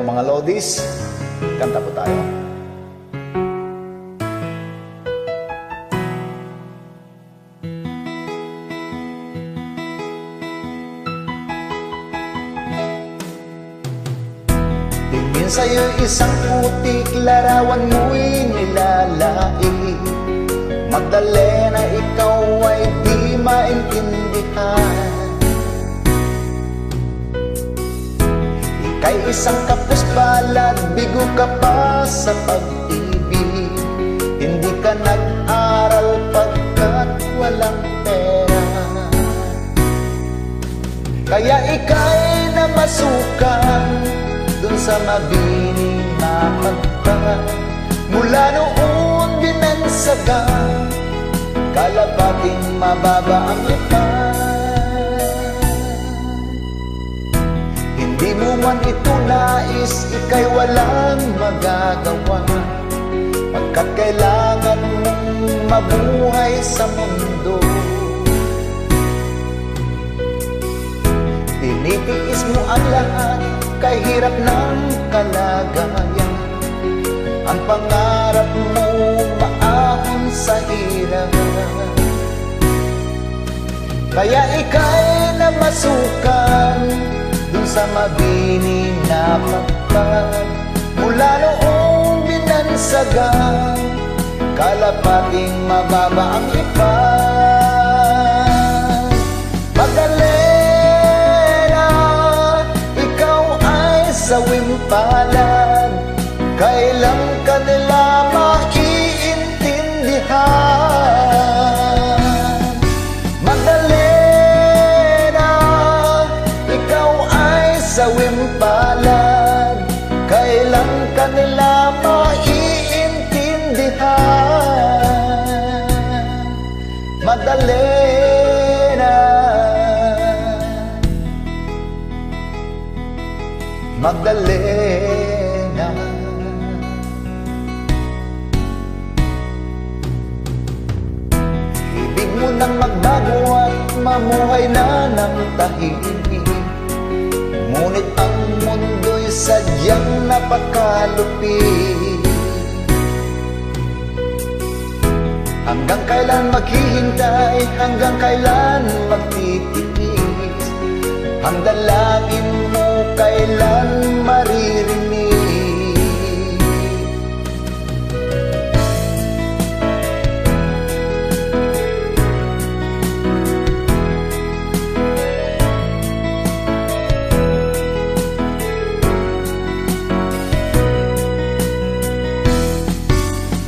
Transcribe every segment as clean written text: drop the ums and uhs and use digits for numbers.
ko mga lodis, kanta po tayo. Tingin sa'yo isang putik, larawan mo'y nilalaig. Magdalena, ikaw ay di maintindihan. Ika'y isang kapos palad, bigo ka pa sa pag-ibig. Hindi ka nag-aral pagkat walang pera. Kaya ika'y namasukan dun sa mabining na pagpag. Mula noon binansagan, kalapating mababa ang lipan. Hindi mo man ito nais, ika'y walang magagawa, pagkat kailangan mong mabuhay sa mundo. Tinitiis mo ang lahat, kahirap ng kalagayan. Ang pangarap mo maahon sa hirap. Kaya ika'y namasukan dun sa mabining na pagpag. Mula noong binansagan, kalapating mababa ang lipan. Magdalena, ikaw ay sawim palad, kailan ka nila maiintindihan. Magdalena, ikaw ay sawim palad, kailan ka nila maiintindihan. Magdalena, Magdalena. Ibig mo nang magbago at mamuhay na ng tahimik. Ngunit ang mundo'y sadyang napakalupit. Hanggang kailan maghihintay, hanggang kailan magtitiis? Ang dalangin mo kailan maririnig?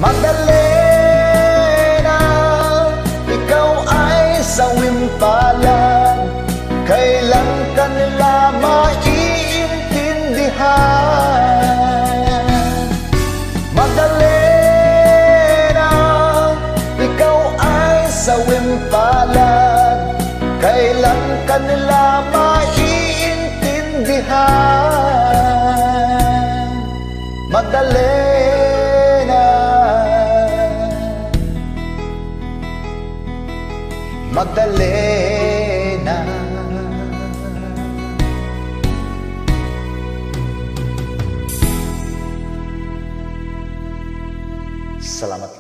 Magdalena, ikaw ay sawim palad, kailan ka nila maiintindihan. Magdalena, ikaw ay sawim palad, kailan ka nila maiintindihan. Magdalena, Magdalena. Salamat.